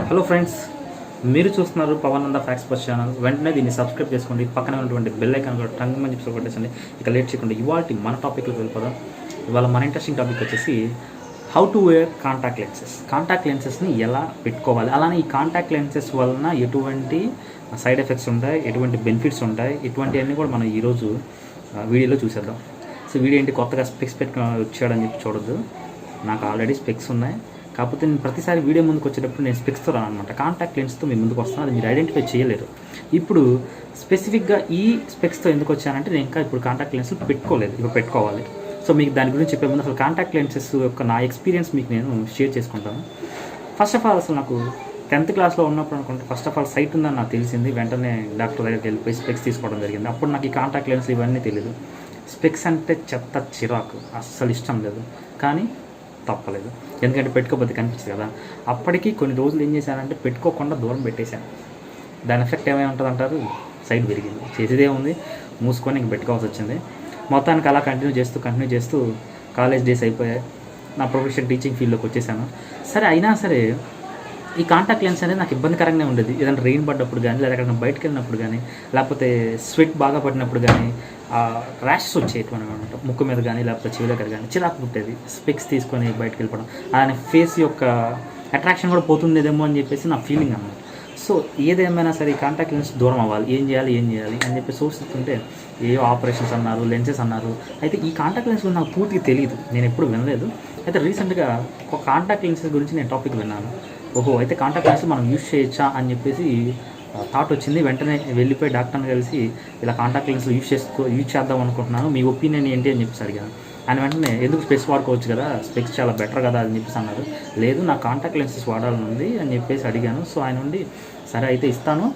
Hello friends, మీరు చూస్తున్నారు పవనంద fax bus channel. వెంటనే దీన్ని సబ్స్క్రైబ్ చేసుకోండి. పక్కనే ఉన్నటువంటి బెల్ ఐకాన్ కూడా టంగ్ మంచి చెప్పి కొట్టేసండి. ఇక లేట్ చేయకుండా ఇవాళ మన టాపిక్లోకి వెళ్ళిపోదాం. ఇవాళ మన ఇంట్రెస్టింగ్ టాపిక్ వచ్చేసి how to wear contact lenses. Contact లెన్సెస్ని ఎలా పెట్టుకోవాలి, అలానే ఈ కాంటాక్ట్ లెన్సెస్ వలన ఎటువంటి సైడ్ ఎఫెక్ట్స్ ఉంటాయి, ఎటువంటి బెనిఫిట్స్ ఉంటాయి, ఇటువంటివన్నీ కూడా మనం ఈరోజు వీడియోలో చూసేద్దాం. సో వీడియో ఏంటి కొత్తగా స్పెక్స్ పెట్టుకుని వచ్చాడని చెప్పి చూడొద్దు. నాకు ఆల్రెడీ స్పెక్స్ ఉన్నాయి. కాకపోతే నేను ప్రతిసారి వీడియో ముందుకు వచ్చేటప్పుడు నేను స్పెక్స్తో రాను అనమాట. కాంటాక్ట్ లెన్స్తో మీ ముందుకు వస్తాను, అది మీరు ఐడెంటిఫై చేయలేరు. ఇప్పుడు స్పెసిఫిక్గా ఈ స్పెక్స్తో ఎందుకు వచ్చానంటే నేను ఇంకా ఇప్పుడు కాంటాక్ట్ లెన్స్ పెట్టుకోలేదు, ఇప్పుడు పెట్టుకోవాలి. సో మీకు దాని గురించి చెప్పే ముందు అసలు కాంటాక్ట్ లెన్సెస్ యొక్క నా ఎక్స్పీరియన్స్ మీకు నేను షేర్ చేసుకుంటాను. ఫస్ట్ ఆఫ్ ఆల్ అసలు నాకు 10th క్లాస్లో ఉన్నప్పుడు అనుకుంటే ఫస్ట్ ఆఫ్ ఆల్ సైట్ ఉందని నాకు తెలిసింది. వెంటనే డాక్టర్ దగ్గరికి వెళ్ళిపోయి స్పెక్స్ తీసుకోవడం జరిగింది. అప్పుడు నాకు ఈ కాంటాక్ట్ లెన్స్ ఇవన్నీ తెలియదు. స్పెక్స్ అంటే చెత్త చిరాకు, అస్సలు ఇష్టం లేదు. కానీ తప్పలేదు, ఎందుకంటే పెట్టుకోకపోతే కనిపించదు కదా. అప్పటికి కొన్ని రోజులు ఏం చేశానంటే పెట్టుకోకుండా దూరం పెట్టేశాను. దాని ఎఫెక్ట్ ఏమై ఉంటుంది అంటారు, సైడ్ పెరిగింది. చేసేదే ఉంది, మూసుకొని ఇంక పెట్టుకోవాల్సి వచ్చింది. మొత్తానికి అలా కంటిన్యూ చేస్తూ కాలేజ్ డేస్ అయిపోయాయి. నా ప్రొఫెషన్ టీచింగ్ ఫీల్డ్లోకి వచ్చేసాను. సరే, అయినా సరే ఈ కాంటాక్ట్ లెన్స్ అనేది నాకు ఇబ్బందికరంగా ఉండేది. ఏదైనా రెయిన్ పడ్డప్పుడు కానీ, లేదా ఎక్కడైనా బయటకు వెళ్ళినప్పుడు కానీ, లేకపోతే స్వెట్ బాగా పడినప్పుడు కానీ ర్యాషెస్ వచ్చేటువంటి అనమాట. ముక్కు మీద కానీ లేకపోతే చెవి దగ్గర కానీ చిరాకు పుట్టేది. స్పెక్స్ తీసుకొని బయటకు వెళ్ళిపోవడం, అలానే ఫేస్ యొక్క అట్రాక్షన్ కూడా పోతుందేమో అని చెప్పేసి నా ఫీలింగ్ అన్నమాట. సో ఏదేమైనా సరే ఈ కాంటాక్ట్ లెన్స్ దూరం అవ్వాలి, ఏం చేయాలి అని చెప్పి సోర్స్ ఇస్తుంటే ఏవో ఆపరేషన్స్ అన్నారు, లెన్సెస్ అన్నారు. అయితే ఈ కాంటాక్ట్ లెన్స్ గురించి నాకు పూర్తిగా తెలియదు, నేను ఎప్పుడు వినలేదు. అయితే రీసెంట్గా ఒక కాంటాక్ట్ లెన్సెస్ గురించి నేను టాపిక్ విన్నాను. ఓహో, అయితే కాంటాక్ట్ లెన్స్ మనం యూజ్ చేయొచ్చా అని చెప్పేసి థాట్ వచ్చింది. వెంటనే వెళ్ళిపోయి డాక్టర్ని కలిసి ఇలా కాంటాక్ట్ లెన్స్ యూజ్ చేద్దాం అనుకుంటున్నాను, మీ ఒపీనియన్ ఏంటి అని చెప్పేసి అడిగాను. ఆయన వెంటనే ఎందుకు స్పెక్స్ వాడుకోవచ్చు కదా, స్పెక్స్ చాలా బెటర్ కదా అని చెప్పేసి అన్నారు. లేదు, నాకు కాంటాక్ట్ లెన్సెస్ వాడాలని ఉంది అని చెప్పేసి అడిగాను. సో ఆయన నుండి సరే అయితే ఇస్తాను,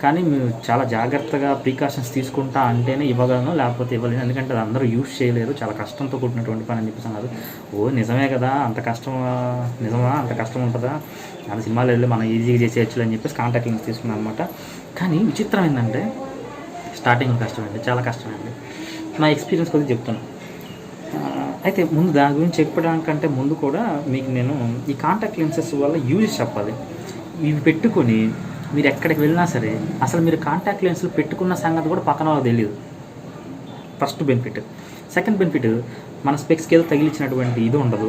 కానీ మీరు చాలా జాగ్రత్తగా ప్రికాషన్స్ తీసుకుంటా అంటేనే ఇవ్వగలను, లేకపోతే ఇవ్వలేను, ఎందుకంటే అది అందరూ యూజ్ చేయలేరు, చాలా కష్టంతో కూడినటువంటి పని అని చెప్పేసి అన్నారు. ఓ నిజమే కదా, అంత కష్టం ఉంటుందా, అంత సినిమాలు వెళ్ళి మనం ఈజీగా చేసేయచ్చు అని చెప్పేసి కాంటాక్ట్ లెన్స్ తీసుకున్నాను అనమాట. కానీ విచిత్రం ఏంటంటే స్టార్టింగ్ కష్టమండి, చాలా కష్టమండి. నా ఎక్స్పీరియన్స్ కొద్దిగా చెప్తున్నాను. అయితే ముందు దాని గురించి చెప్పడానికంటే ముందు కూడా మీకు నేను ఈ కాంటాక్ట్ లెన్సెస్ వల్ల యూజ్ చెప్పాలి. ఇవి పెట్టుకొని మీరు ఎక్కడికి వెళ్ళినా సరే అసలు మీరు కాంటాక్ట్ లెన్స్లు పెట్టుకున్న సంగతి కూడా పక్కన వాళ్ళకి తెలియదు. First benefit. సెకండ్ బెనిఫిట్, మన స్పెక్స్కి ఏదో తగిలించినటువంటి ఇది ఉండదు,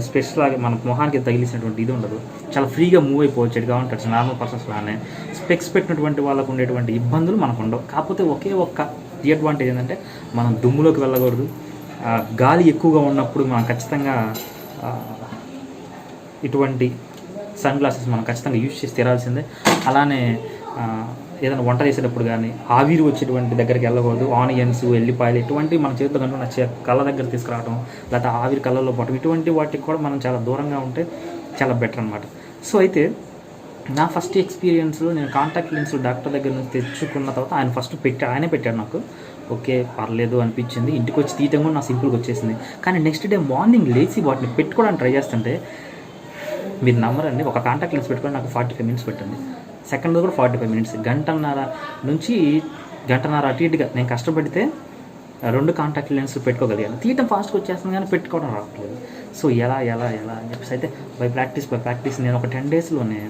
స్పెక్స్ లాగా మన మొహానికి తగిలించినటువంటి ఇది ఉండదు. చాలా ఫ్రీగా మూవ్ అయిపోవచ్చు, ఎటుగా ఉంటాడు నార్మల్ పర్సన్స్ లానే. స్పెక్స్ పెట్టినటువంటి వాళ్ళకు ఉండేటువంటి ఇబ్బందులు మనకు ఉండవు. కాకపోతే ఒకే ఒక్క డిఅడ్వాంటేజ్ ఏంటంటే మనం దుమ్ములోకి వెళ్ళకూడదు. గాలి ఎక్కువగా ఉన్నప్పుడు మనం ఖచ్చితంగా ఇటువంటి సన్ గ్లాసెస్ మనం ఖచ్చితంగా యూజ్ చేసి తీరాల్సిందే. అలానే ఏదైనా వంట చేసేటప్పుడు కానీ ఆవిరి వచ్చేటువంటి దగ్గరికి వెళ్ళకూడదు. ఆనియన్స్, ఎల్లిపాయలు ఇటువంటివి మన చేతితో కనుక కళ్ళ దగ్గర తీసుకురావడం, లేకపోతే ఆవిరి కళ్ళలో పడటం, ఇటువంటి వాటికి కూడా మనం చాలా దూరంగా ఉంటే చాలా బెటర్ అనమాట. సో అయితే నా ఫస్ట్ ఎక్స్పీరియన్స్లో నేను కాంటాక్ట్ లెన్స్ డాక్టర్ దగ్గర నుంచి తెచ్చుకున్న తర్వాత ఆయనే పెట్టాడు నాకు. ఓకే, పర్లేదు అనిపించింది. ఇంటికి వచ్చి తీయటం కూడా నా సింపుల్గా వచ్చేసింది. కానీ నెక్స్ట్ డే మార్నింగ్ లేచి వాటిని పెట్టుకోవడానికి ట్రై చేస్తుంటే మీరు నమ్మరండి, ఒక కాంటాక్ట్ లెన్స్ పెట్టుకొని నాకు 45 మినిట్స్ పెట్టండి. సెకండ్ కూడా 45 మినిట్స్, గంటన్నర అటు ఇటుగా నేను కష్టపడితే 2 కాంటాక్ట్ లెన్స్ పెట్టుకోగలిగాను. తీయటం ఫాస్ట్గా వచ్చేస్తుంది కానీ పెట్టుకోవడం రావట్లేదు. సో ఎలా అని చెప్పేసి అయితే బై ప్రాక్టీస్ నేను ఒక 10 డేస్లోనే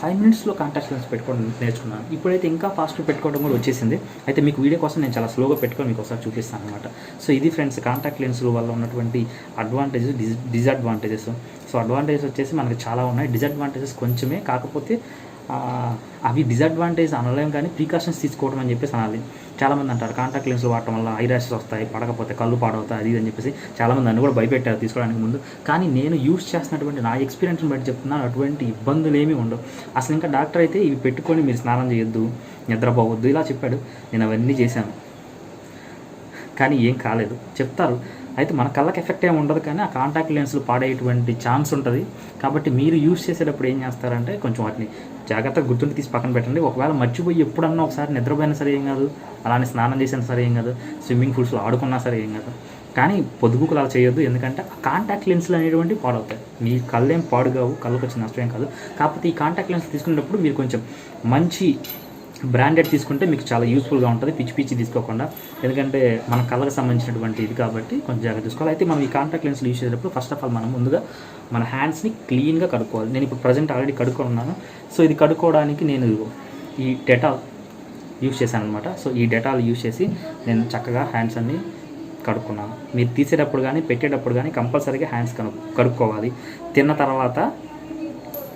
5 మినిట్స్లో కాంటాక్ట్ లెన్స్ పెట్టుకోవడం నేర్చుకున్నాను. ఇప్పుడైతే ఇంకా ఫాస్ట్గా పెట్టుకోవడం కూడా వచ్చేసింది. అయితే మీకు వీడియో కోసం నేను చాలా స్లోగా పెట్టుకొని మీకు ఒకసారి చూపిస్తాను అనమాట. సో ఇది ఫ్రెండ్స్ కాంటాక్ట్ లెన్స్ల వల్ల ఉన్నటువంటి అడ్వాంటేజెస్, డిసడ్వాంటేజెస్. సో అడ్వాంటేజెస్ వచ్చేసి మనకి చాలా ఉన్నాయి, డిసడ్వాంటేజెస్ కొంచెమే. కాకపోతే అవి డిసడ్వాంటేజ్ అనలేం, కానీ ప్రికాషన్స్ తీసుకోవడం అని చెప్పేసి అనాలి. చాలామంది అంటారు కాంటాక్ట్ లెన్స్లు వాడటం వల్ల ఐ ర్యాషెస్ వస్తాయి, పడకపోతే కళ్ళు పాడవుతాయి, అది అని చెప్పేసి చాలామంది నన్ను కూడా భయపెట్టారు తీసుకోవడానికి ముందు. కానీ నేను యూజ్ చేస్తున్నటువంటి నా ఎక్స్పీరియన్స్ని బట్టి చెప్తున్నాను, అటువంటి ఇబ్బందులు ఏమీ ఉండవు. అసలు ఇంకా డాక్టర్ అయితే ఇవి పెట్టుకొని మీరు స్నానం చేయొద్దు, నిద్రపోవద్దు ఇలా చెప్పాడు. నేను అవన్నీ చేశాను, కానీ ఏం కాలేదు చెప్తారు. అయితే మన కళ్ళకి ఎఫెక్ట్ ఏమి ఉండదు, కానీ ఆ కాంటాక్ట్ లెన్స్లు పాడేటువంటి ఛాన్స్ ఉంటుంది. కాబట్టి మీరు యూజ్ చేసేటప్పుడు ఏం చేస్తారంటే కొంచెం వాటిని జాగ్రత్తగా గుర్తుండి తీసి పక్కన పెట్టండి. ఒకవేళ మర్చిపోయి ఎప్పుడన్నా ఒకసారి నిద్రపోయినా సరే ఏం కాదు, అలానే స్నానం చేసినా సరే ఏం కాదు, స్విమ్మింగ్ పూల్స్లో ఆడుకున్నా సరే ఏం కాదు. కానీ పొదుగుకులు అలా చేయొద్దు, ఎందుకంటే ఆ కాంటాక్ట్ లెన్స్లు అనేటువంటివి పాడవుతాయి. మీ కళ్ళేం పాడు కావు, కళ్ళకు వచ్చిన నష్టం ఏం కాదు. కాకపోతే ఈ కాంటాక్ట్ లెన్స్ తీసుకునేటప్పుడు మీరు కొంచెం మంచి బ్రాండెడ్ తీసుకుంటే మీకు చాలా యూస్ఫుల్గా ఉంటుంది, పిచ్చి పిచ్చి తీసుకోకుండా. ఎందుకంటే మన కళ్ళకి సంబంధించినటువంటి ఇది కాబట్టి కొంచెం జాగ్రత్త తీసుకోవాలి. అయితే మనం ఈ కాంటాక్ట్ లెన్స్లు యూస్ చేసేటప్పుడు ఫస్ట్ ఆఫ్ ఆల్ మనం ముందుగా మన హ్యాండ్స్ని క్లీన్గా కడుక్కోవాలి. నేను ఇప్పుడు ప్రజెంట్ ఆల్రెడీ కడుక్కున్నాను. సో ఇది కడుక్కోవడానికి నేను ఈ డెటాల్ యూస్ చేశాను అనమాట. సో ఈ డెటాల్ యూస్ చేసి నేను చక్కగా హ్యాండ్స్ అన్ని కడుక్కున్నాను. మీరు తీసేటప్పుడు కానీ పెట్టేటప్పుడు కానీ కంపల్సరీగా హ్యాండ్స్ కడుక్కోవాలి. తిన్న తర్వాత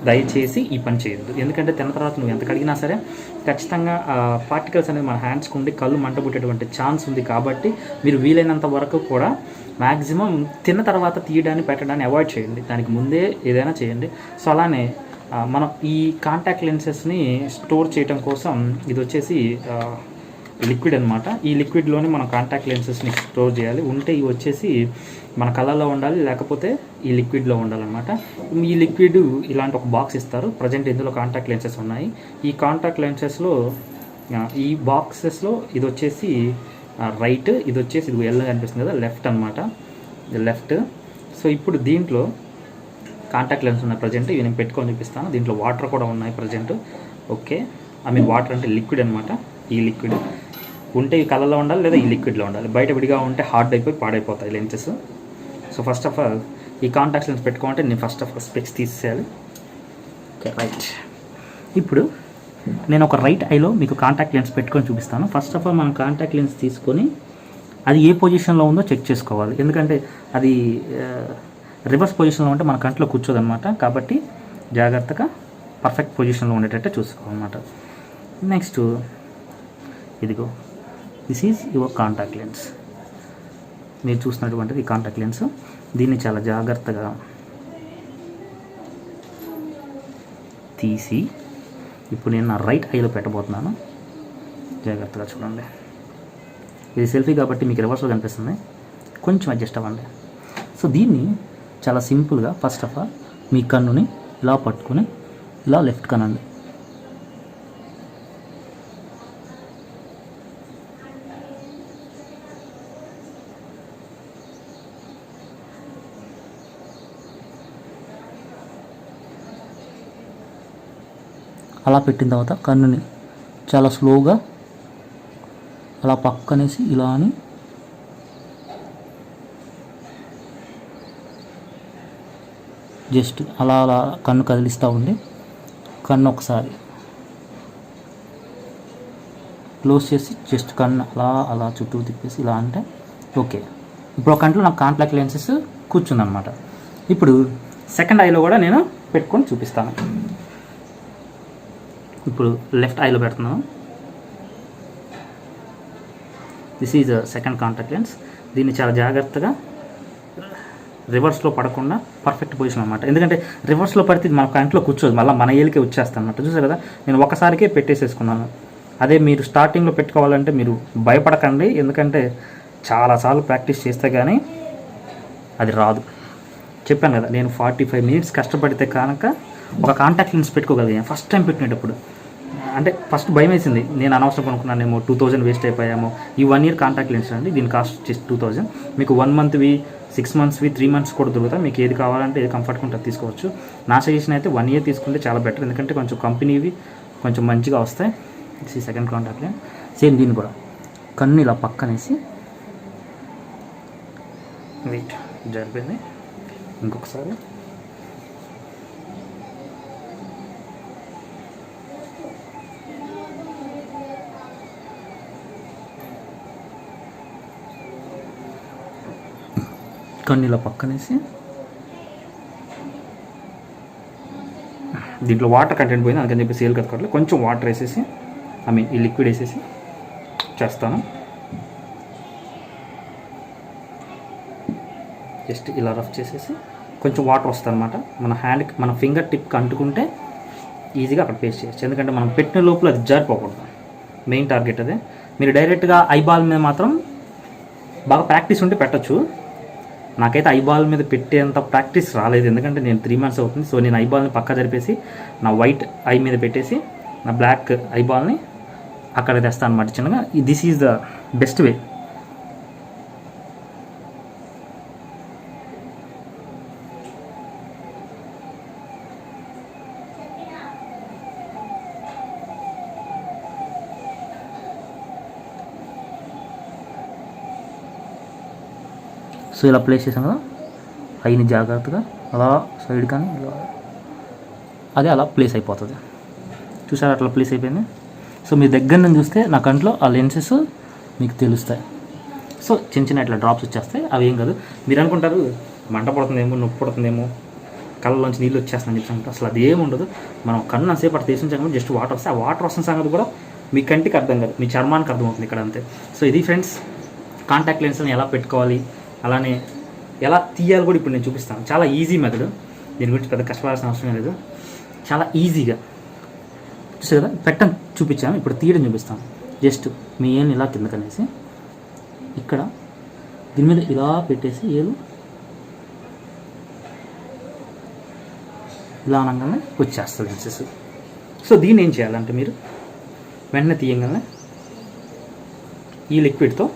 దయచేసి ఈ పని చేయొద్దు. ఎందుకంటే తిన్న తర్వాత నువ్వు ఎంత కడిగినా సరే ఖచ్చితంగా పార్టికల్స్ అనేది మన హ్యాండ్స్కి ఉండి కళ్ళు మంటబుట్టేటువంటి ఛాన్స్ ఉంది. కాబట్టి మీరు వీలైనంత వరకు కూడా మ్యాక్సిమం తిన్న తర్వాత తీయడాన్ని పెట్టడాన్ని అవాయిడ్ చేయండి. దానికి ముందే ఏదైనా చేయండి. సో అలానే మనం ఈ కాంటాక్ట్ లెన్సెస్ని స్టోర్ చేయడం కోసం ఇది వచ్చేసి లిక్విడ్ అనమాట. ఈ లిక్విడ్లోనే మనం కాంటాక్ట్ లెన్సెస్ని స్టోర్ చేయాలి. ఉంటే ఇవి వచ్చేసి మన కళ్ళల్లో ఉండాలి, లేకపోతే ఈ లిక్విడ్లో ఉండాలన్నమాట. ఈ లిక్విడ్ ఇలాంటి ఒక బాక్స్ ఇస్తారు. ప్రజెంట్ ఇందులో కాంటాక్ట్ లెన్సెస్ ఉన్నాయి. ఈ కాంటాక్ట్ లెన్సెస్లో ఈ బాక్సెస్లో ఇది వచ్చేసి రైట్, ఇది వచ్చేసి ఇది ఎల్లో కనిపిస్తుంది కదా, లెఫ్ట్ అనమాట, లెఫ్ట్. సో ఇప్పుడు దీంట్లో కాంటాక్ట్ లెన్స్ ఉన్నాయి ప్రజెంట్. ఇవి నేను పెట్టుకొని చూపిస్తాను. దీంట్లో వాటర్ కూడా ఉన్నాయి ప్రజెంట్. ఓకే, వాటర్ అంటే లిక్విడ్ అనమాట. ఈ లిక్విడ్ ఉంటే ఈ కలర్లో ఉండాలి, లేదా ఈ లిక్విడ్లో ఉండాలి. బయట విడిగా ఉంటే హార్డ్ అయిపోయి పాడైపోతాయి lenses. So first of all ఈ కాంటాక్ట్ లెన్స్ పెట్టుకోవాలంటే నేను ఫస్ట్ ఆఫ్ ఆల్ స్పెక్స్ తీసేయాలి. Okay, right. ఇప్పుడు నేను ఒక రైట్ ఐలో మీకు కాంటాక్ట్ లెన్స్ పెట్టుకొని చూపిస్తాను. ఫస్ట్ ఆఫ్ ఆల్ మనం కాంటాక్ట్ లెన్స్ తీసుకొని అది ఏ పొజిషన్లో ఉందో చెక్ చేసుకోవాలి. ఎందుకంటే అది రివర్స్ పొజిషన్లో ఉంటే మన కంట్లో కూర్చోదన్నమాట. కాబట్టి జాగ్రత్తగా పర్ఫెక్ట్ పొజిషన్లో ఉండేటట్టే చూసుకోవాలన్నమాట. నెక్స్ట్ ఇదిగో, this is your contact lens. మీరు చూసినటువంటిది ఈ కాంటాక్ట్ లెన్స్. దీన్ని చాలా జాగ్రత్తగా తీసి ఇప్పుడు నేను నా రైట్ ఐలో పెట్టబోతున్నాను. జాగ్రత్తగా చూడండి. ఇది సెల్ఫీ కాబట్టి మీకు రివర్స్లో కనిపిస్తుంది, కొంచెం అడ్జస్ట్ అవ్వండి. సో దీన్ని చాలా సింపుల్గా ఫస్ట్ ఆఫ్ ఆల్ మీ కన్నుని ఇలా పట్టుకొని ఇలా లెఫ్ట్ కనండి. అలా పెట్టిన తర్వాత కన్నుని చాలా స్లోగా అలా పక్కనేసి ఇలా అని జస్ట్ అలా అలా కన్ను కదిలిస్తూ ఉండి కన్ను ఒకసారి క్లోజ్ చేసి జస్ట్ కన్ను అలా అలా చుట్టూ తిప్పేసి ఇలా అంటే ఓకే. ఇప్పుడు ఒక కంట్లో నాకు కాంటాక్ట్ లెన్సెస్ కూర్చుందనమాట. ఇప్పుడు సెకండ్ ఐలో కూడా నేను పెట్టుకొని చూపిస్తాను. ఇప్పుడు లెఫ్ట్ ఐలో పెడుతున్నాను. This is second contact lens. దీన్ని చాలా జాగ్రత్తగా రివర్స్లో పడకుండా పర్ఫెక్ట్ పొజిషన్ అనమాట. ఎందుకంటే రివర్స్లో పడితే మన కంట్లో కూర్చోదు, మళ్ళీ మన ఏలికే వచ్చేస్తాను అనమాట. చూసారు కదా, నేను ఒకసారికే పెట్టేసేసుకున్నాను. అదే మీరు స్టార్టింగ్లో పెట్టుకోవాలంటే మీరు భయపడకండి, ఎందుకంటే చాలాసార్లు ప్రాక్టీస్ చేస్తే కానీ అది రాదు. చెప్పాను కదా, నేను 45 మినిట్స్ కష్టపడితే కనుక ఒక కాంటాక్ట్ లెన్స్ పెట్టుకోగలిగాను ఫస్ట్ టైం పెట్టినప్పుడు. అంటే ఫస్ట్ భయం వేసింది, నేను అనవసరం కొనుక్కున్నానేమో, 2000 వేస్ట్ అయిపోయామో. ఈ 1 ఇయర్ కాంటాక్ట్ లెన్స్ అండి, దీని కాస్ట్ వచ్చేసి 2000. మీకు 1 మంత్వి, 6 మంత్స్వి, 3 మంత్స్ కూడా దొరుకుతాయి. మీకు ఏది కావాలంటే ఏది కంఫర్ట్గా ఉంటుంది తీసుకోవచ్చు. నా సజెషన్ అయితే 1 ఇయర్ తీసుకుంటే చాలా బెటర్, ఎందుకంటే కొంచెం కంపెనీవి కొంచెం మంచిగా వస్తాయి. ఈ సెకండ్ కాంటాక్ట్ లెన్స్ సేమ్. దీన్ని కూడా కన్ను ఇలా పక్కనేసి వెయిట్ జరిపోయింది. ఇంకొకసారి కన్ను ఇలా పక్కనేసి దీంట్లో వాటర్ కంటెంట్ పోయింది, అందుకని చెప్పి సేల్ కట్టుకోవట్లేదు. కొంచెం వాటర్ వేసేసి ఈ లిక్విడ్ వేసేసి చేస్తాను. జస్ట్ ఇలా రఫ్ చేసేసి కొంచెం వాటర్ వస్తుంది అనమాట. మన హ్యాండ్కి, మన ఫింగర్ టిప్కి అంటుకుంటే ఈజీగా అక్కడ పేస్ట్ చేయొచ్చు. ఎందుకంటే మనం పెట్టిన లోపల అది జారిపోకూడదు, మెయిన్ టార్గెట్ అదే. మీరు డైరెక్ట్గా ఐబాల్ మీద మాత్రం బాగా ప్రాక్టీస్ ఉంటే పెట్టచ్చు. నాకైతే ఐబాల్ మీద పెట్టేంత ప్రాక్టీస్ రాలేదు, ఎందుకంటే నేను 3 మంత్స్ అవుతుంది. సో నేను ఐబాల్ని పక్కా జరిపేసి నా వైట్ ఐ మీద పెట్టేసి నా బ్లాక్ ఐబాల్ని అక్కడ తెస్తాను అనమాట చిన్నగా. This is the best way. ఇలా ప్లేస్ చేసాం కదా, ఐని జాగ్రత్తగా అలా సైడ్ కానీ ఇలా అదే అలా ప్లేస్ అయిపోతుంది. చూసారా అట్లా ప్లేస్ అయిపోయింది. సో మీ దగ్గర నుంచి చూస్తే నా కంట్లో ఆ లెన్సెస్ మీకు తెలుస్తాయి. సో చిన్న చిన్న ఇట్లా డ్రాప్స్ వచ్చేస్తాయి. అవి ఏం కాదు. మీరు అనుకుంటారు మంట పడుతుందేమో, నొప్పి పడుతుందేమో, కళ్ళలోంచి నీళ్ళు వచ్చేస్తుందని చెప్పి అసలు అది ఏమి ఉండదు. మనం కన్ను అంతసేపు అటు తీసించాము, జస్ట్ వాటర్ వస్తే ఆ వాటర్ వస్తున్న సంగతి కూడా మీ కంటికి అర్థం కాదు, మీ చర్మానికి అర్థమవుతుంది ఇక్కడ అంతే. సో ఇది ఫ్రెండ్స్ కాంటాక్ట్ లెన్స్ని ఎలా పెట్టుకోవాలి, అలానే ఎలా తీయాలి కూడా ఇప్పుడు నేను చూపిస్తాను. చాలా ఈజీ మెథడ్, దీని గురించి పెద్ద కష్టపడాల్సిన అవసరం లేదు. చాలా ఈజీగా చూసే కదా చూపించాను. ఇప్పుడు తీయడం చూపిస్తాను. జస్ట్ మీ ఏం ఇలా కిందకనేసి ఇక్కడ దీని మీద ఇలా పెట్టేసి ఏలు ఇలా అనగానే వచ్చేస్తుంది లెన్సెస్. సో దీన్ని ఏం చేయాలంటే మీరు వెంటనే తీయగానే ఈ లిక్విడ్తో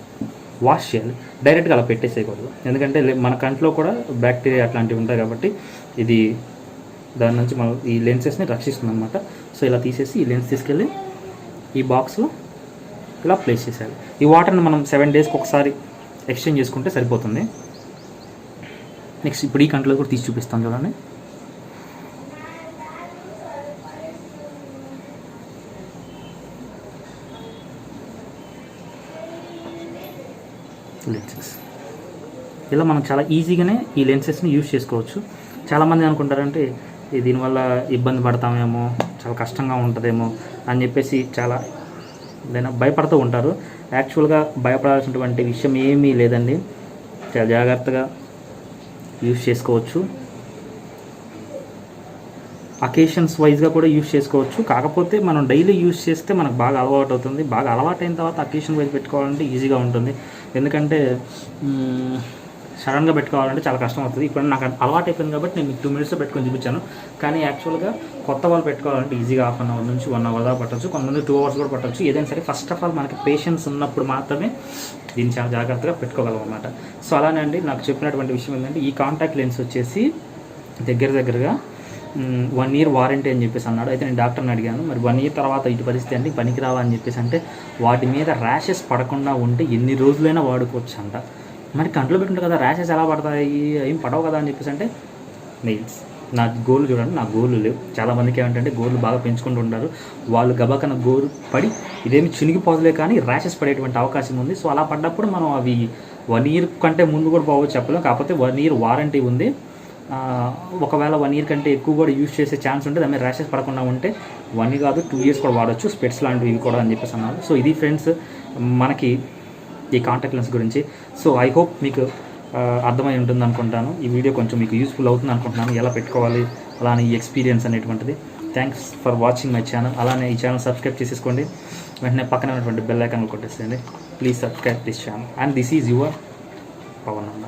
వాష్ చేయాలి. డైరెక్ట్గా అలా పెట్టేసేయకూడదు, ఎందుకంటే మన కంట్లో కూడా బ్యాక్టీరియా అట్లాంటివి ఉంటాయి కాబట్టి ఇది దాని నుంచి మనం ఈ లెన్సెస్ని రక్షిస్తుంది అనమాట. సో ఇలా తీసేసి ఈ లెన్స్ తీసుకెళ్ళి ఈ బాక్స్లో ఇలా ప్లేస్ చేసేయాలి. ఈ వాటర్ని మనం 7 డేస్కి ఒకసారి ఎక్స్చేంజ్ చేసుకుంటే సరిపోతుంది. నెక్స్ట్ ఇప్పుడు ఈ కంట్లో కూడా తీసి చూపిస్తాను చూడండి. లెన్సెస్ ఇలా మనం చాలా ఈజీగానే ఈ లెన్సెస్ని యూజ్ చేసుకోవచ్చు. చాలామంది అనుకుంటారంటే దీనివల్ల ఇబ్బంది పడతామేమో, చాలా కష్టంగా ఉంటుందేమో అని చెప్పేసి చాలా భయపడుతూ ఉంటారు. యాక్చువల్గా భయపడాల్సినటువంటి విషయం ఏమీ లేదండి. చాలా జాగ్రత్తగా యూజ్ చేసుకోవచ్చు. అకేషన్స్ వైజ్గా కూడా యూజ్ చేసుకోవచ్చు. కాకపోతే మనం డైలీ యూజ్ చేస్తే మనకు బాగా అలవాటు అవుతుంది. బాగా అలవాటు అయిన తర్వాత అకేషన్ వైజ్ పెట్టుకోవాలంటే ఈజీగా ఉంటుంది. ఎందుకంటే సడన్గా పెట్టుకోవాలంటే చాలా కష్టం అవుతుంది. ఇప్పుడు నాకు అలవాటు అయిపోయింది కాబట్టి నేను మీకు 2 minutesలో పెట్టుకొని చూపించాను. కానీ యాక్చువల్గా కొత్త వాళ్ళు పెట్టుకోవాలంటే ఈజీగా 1/2 hour నుంచి 1 hour దాకా పట్టవచ్చు. కొంతమంది 2 hours కూడా పట్టవచ్చు. ఏదైనా సరే ఫస్ట్ ఆఫ్ ఆల్ మనకి పేషెన్స్ ఉన్నప్పుడు మాత్రమే దీన్ని చాలా జాగ్రత్తగా పెట్టుకోగలం అన్నమాట. సో అలానే అండి నాకు చెప్పినటువంటి విషయం ఏంటంటే ఈ కాంటాక్ట్ లెన్స్ వచ్చేసి దగ్గరగా 1 year వారంటీ అని చెప్పేసి అన్నాడు. అయితే నేను డాక్టర్ని అడిగాను, మరి 1 year తర్వాత ఇటు పరిస్థితి అంటే పనికి రావా అని చెప్పేసి అంటే వాటి మీద ర్యాషెస్ పడకుండా ఉంటే ఎన్ని రోజులైనా వాడుకోవచ్చు అంట. మరి కంట్లో పెట్టుకుంటే కదా ర్యాషెస్ ఎలా పడతాయి, ఏం పడవు కదా అని చెప్పేసి అంటే నెయిల్స్ నా గోళ్ళు చూడండి, నా గోళ్ళు లేవు. చాలామందికి ఏమంటే గోళ్ళు బాగా పెంచుకుంటూ ఉంటారు. వాళ్ళు గబాకన గోరు పడి ఇదేమి చినిగిపోదులే కానీ ర్యాషెస్ పడేటువంటి అవకాశం ఉంది. సో అలా పడ్డప్పుడు మనం అవి 1 year కంటే ముందు కూడా పోవచ్చు చెప్పలేం. కాకపోతే 1 year వారంటీ ఉంది. ఒకవేళ 1 year కంటే ఎక్కువ కూడా యూజ్ చేసే ఛాన్స్ ఉంటుంది. దాని మీద ర్యాషెస్ పడకుండా ఉంటే 1 year కాదు 2 years కూడా వాడచ్చు, స్పెట్స్ లాంటివి ఇవి కూడా అని చెప్పేసి అన్నారు. సో ఇది ఫ్రెండ్స్ మనకి ఈ కాంటాక్ట్ లెన్స్ గురించి. సో ఐ హోప్ మీకు అర్థమై ఉంటుంది అనుకుంటాను. ఈ వీడియో కొంచెం మీకు యూస్ఫుల్ అవుతుంది అనుకుంటున్నాను, ఎలా పెట్టుకోవాలి అలానే ఈ ఎక్స్పీరియన్స్ అనేటువంటిది. Thanks for watching my channel. అలానే ఈ ఛానల్ సబ్స్క్రైబ్ చేసేసుకోండి. వెంటనే పక్కన ఉన్నటువంటి బెల్ ఐకాన్ కొట్టేసేయండి. Please subscribe this channel and this is your Pawan అన్న.